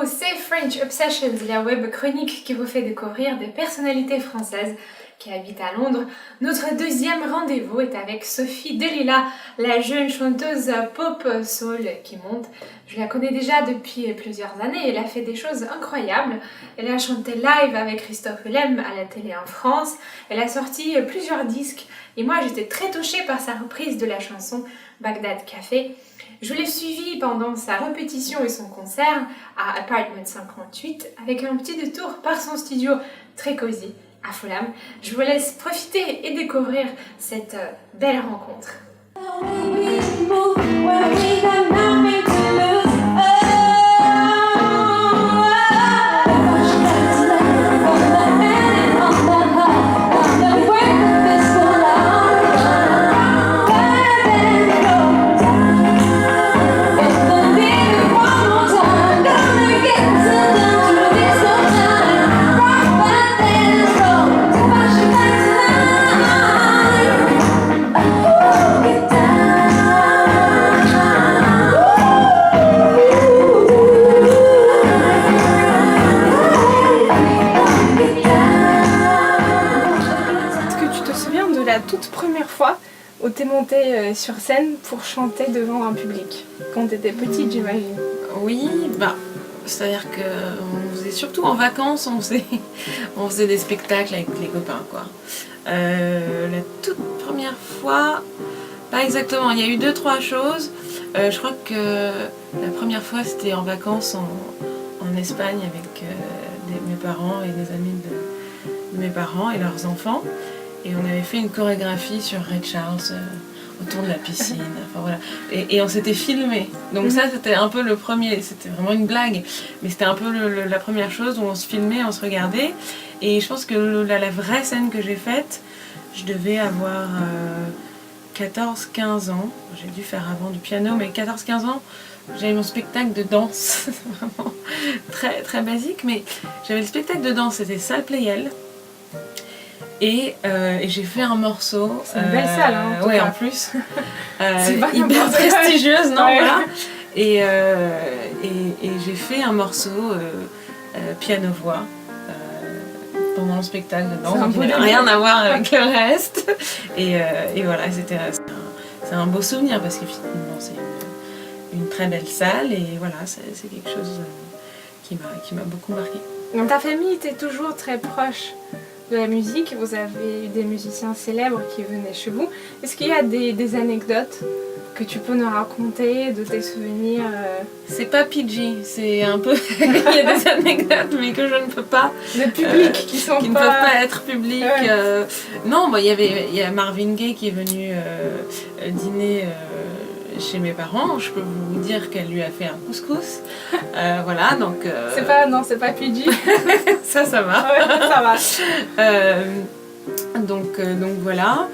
c'est French Obsessions, la web chronique qui vous fait découvrir des personnalités françaises qui habitent à Londres. Notre deuxième rendez-vous est avec Sophie Delila, la jeune chanteuse pop soul qui monte. Je la connais déjà depuis plusieurs années, elle a fait des choses incroyables. Elle a chanté live avec Christophe Willem à la télé en France, elle a sorti plusieurs disques et moi j'étais très touchée par sa reprise de la chanson Bagdad Café. Je l'ai suivie pendant sa répétition et son concert à Apartment 58 avec un petit détour par son studio très cosy à Fulham. Je vous laisse profiter et découvrir cette belle rencontre. Toute première fois où tu es montée sur scène pour chanter devant un public, quand tu étais petite, j'imagine. Oui, c'est-à-dire qu'on faisait surtout en vacances, on faisait des spectacles avec les copains, quoi. La toute première fois, pas exactement, il y a eu 2-3 choses. Je crois que la première fois c'était en vacances en Espagne avec mes parents et des amis de mes parents et leurs enfants. Et on avait fait une chorégraphie sur Ray Charles autour de la piscine. Enfin, voilà. Et on s'était filmé. Donc ça, c'était un peu le premier. C'était vraiment une blague. Mais c'était un peu la première chose où on se filmait, on se regardait. Et je pense que la vraie scène que j'ai faite, je devais avoir 14-15 ans. J'ai dû faire avant du piano, mais 14-15 ans, j'avais mon spectacle de danse. Vraiment très, très basique. Mais j'avais le spectacle de danse, c'était Salle Pleyel. Et j'ai fait un morceau. C'est une belle salle, hein, ouais, en plus. Hyper prestigieuse, non, ouais. Voilà. Et j'ai fait un morceau piano-voix pendant le spectacle de danse. Donc, il n'avait rien à voir avec le reste. Et voilà, c'est un beau souvenir parce qu'effectivement, c'est une très belle salle. Et voilà, c'est quelque chose qui m'a beaucoup marqué. Donc ta famille était toujours très proche de la musique, vous avez eu des musiciens célèbres qui venaient chez vous. Est-ce qu'il y a des anecdotes que tu peux nous raconter de tes souvenirs C'est pas PG, c'est un peu... Il y a des anecdotes mais que je ne peux pas... Le public qui ne peuvent pas être publiques. Ouais. Non, il y a Marvin Gaye qui est venu dîner chez mes parents. Je peux vous dire qu'elle lui a fait un couscous. Voilà, donc... C'est pas PG. ça va. Ouais, ça va. Donc voilà.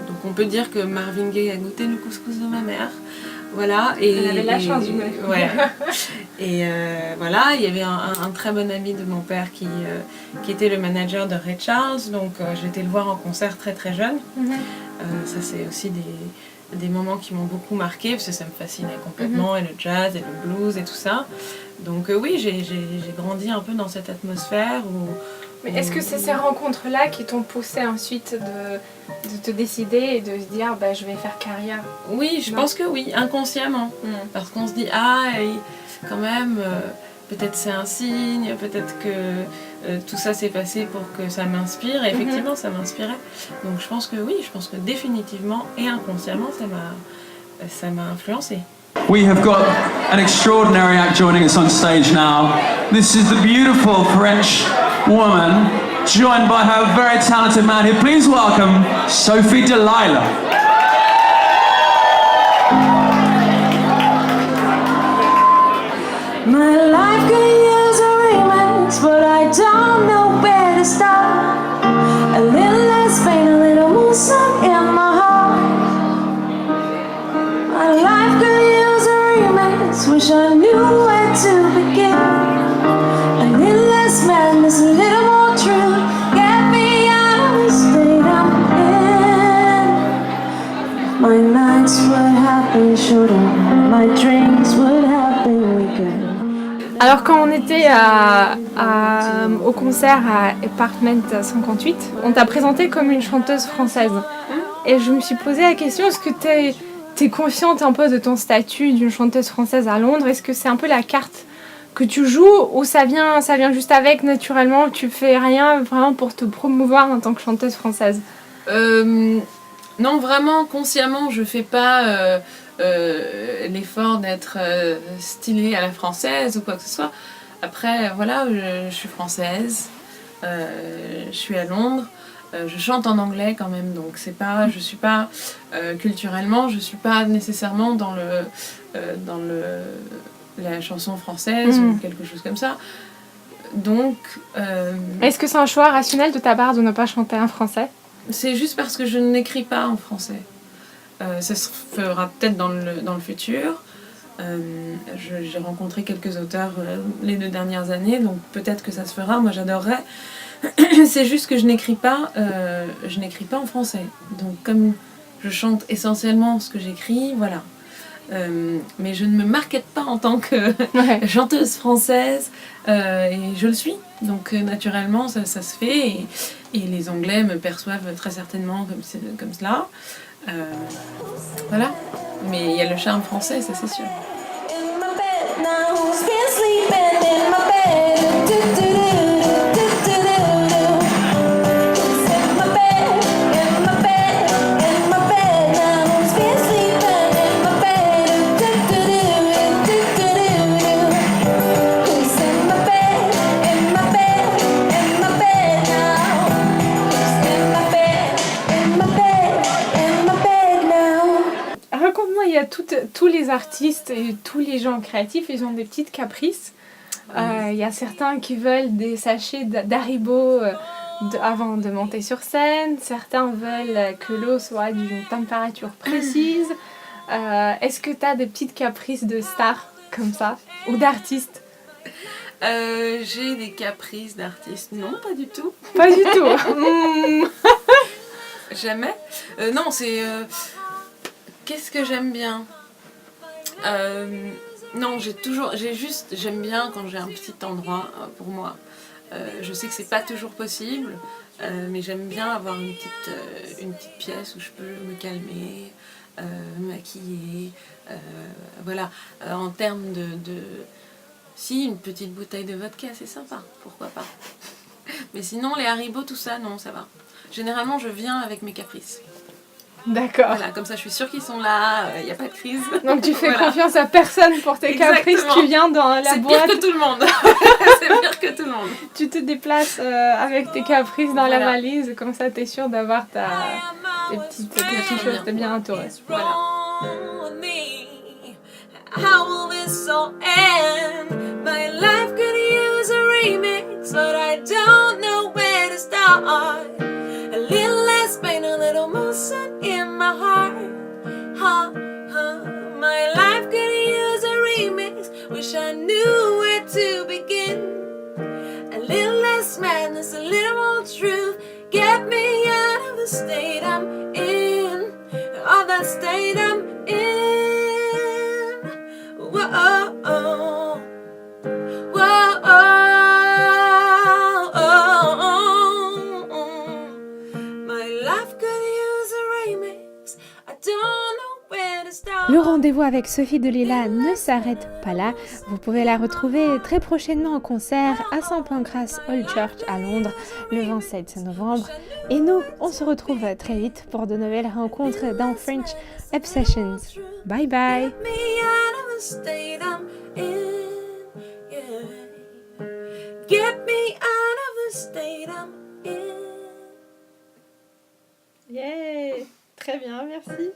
Donc on peut dire que Marvin Gaye a goûté le couscous de ma mère. Voilà. Elle avait la chance du mec. Ouais. Et voilà, il y avait un très bon ami de mon père qui était le manager de Ray Charles. Donc j'ai été le voir en concert très très jeune. Ça c'est aussi des moments qui m'ont beaucoup marqué parce que ça me fascinait complètement, et le jazz et le blues et tout ça. Donc oui, j'ai grandi un peu dans cette atmosphère où... Mais est-ce que c'est ces rencontres-là qui t'ont poussé ensuite de te décider et de se dire je vais faire carrière? Oui, je pense que oui, inconsciemment. Parce qu'on se dit quand même, peut-être c'est un signe, peut-être que tout ça s'est passé pour que ça m'inspire. Et effectivement, ça m'inspirait. Donc je pense que oui, je pense que définitivement et inconsciemment, ça m'a influencée. We have got an extraordinary act joining us on stage now. This is the beautiful French woman, joined by her very talented man here. Please welcome Sophie Delila. My life could use a remix, but I don't know where to start. A little less pain, a little more sun in my heart. My life could use a remix, wish I knew where to begin. A little less madness, a little more truth. Get me out of the state I'm in. My nights would have been shorter, my dreams would have been weaker. Alors quand on était au concert à Apartment 58, on t'a présenté comme une chanteuse française. Et je me suis posé la question, est-ce que t'es confiante un peu de ton statut d'une chanteuse française à Londres? Est-ce que c'est un peu la carte que tu joues ou ça vient juste avec naturellement, tu fais rien vraiment pour te promouvoir en tant que chanteuse française? Non, vraiment, consciemment, je fais pas l'effort d'être stylée à la française ou quoi que ce soit. Après, voilà, je suis française, je suis à Londres, je chante en anglais quand même, donc c'est pas, je suis pas culturellement, je suis pas nécessairement dans la chanson française ou quelque chose comme ça. Donc, est-ce que c'est un choix rationnel de ta part de ne pas chanter en français? c'est juste parce que je n'écris pas en français. Ça se fera peut-être dans le futur. J'ai rencontré quelques auteurs les 2 dernières années, donc peut-être que ça se fera. Moi, j'adorerais. C'est juste que je n'écris pas en français. Donc, comme je chante essentiellement ce que j'écris, voilà. Mais je ne me markete pas en tant que chanteuse française, et je le suis. Donc, naturellement, ça se fait. Et les Anglais me perçoivent très certainement comme cela. Voilà. Mais il y a le charme français, ça c'est sûr. Raconte-moi, il y a tous les artistes et tous les gens créatifs, ils ont des petites caprices. Il y a certains qui veulent des sachets d'Haribo avant de monter sur scène. Certains veulent que l'eau soit d'une température précise. Est-ce que tu as des petites caprices de stars comme ça? Ou d'artistes? J'ai des caprices d'artistes. Non, pas du tout. Pas du tout. Jamais. Non, c'est... qu'est-ce que j'aime bien? Non, j'aime bien quand j'ai un petit endroit pour moi. Je sais que c'est pas toujours possible, mais j'aime bien avoir une petite pièce où je peux me calmer, me maquiller. Voilà. En termes de... Si, une petite bouteille de vodka, c'est sympa, pourquoi pas. Mais sinon, les Haribo, tout ça, non, ça va. Généralement, je viens avec mes caprices. D'accord. Voilà, comme ça, je suis sûre qu'ils sont là, il n'y a pas de crise. Donc tu fais confiance à personne pour tes caprices, tu viens dans la boîte. C'est pire que tout le monde. C'est pire que tout le monde. Tu te déplaces avec tes caprices dans la valise, comme ça t'es sûre d'avoir tes petites choses, t'es bien entourée. Voilà. How will this all end? My life could use a remix, but I don't know where to start. A little less pain, a little more sun in my heart. My life could use a remix, wish I knew where to begin. A little less madness, a little more truth. Get me out of the state I'm in, of that state I'm in. Whoa, oh, whoa, oh. My life could use a remix. I don't know where to start. Le rendez-vous avec Sophie Delila ne s'arrête pas là. Vous pouvez la retrouver très prochainement en concert à St Pancras Old Church à Londres le 27 novembre. Et nous, on se retrouve très vite pour de nouvelles rencontres dans French Obsessions. Bye bye. Get me out of the state I'm in. Yeah. Get me out of the state I'm in. Yeah, très bien, merci.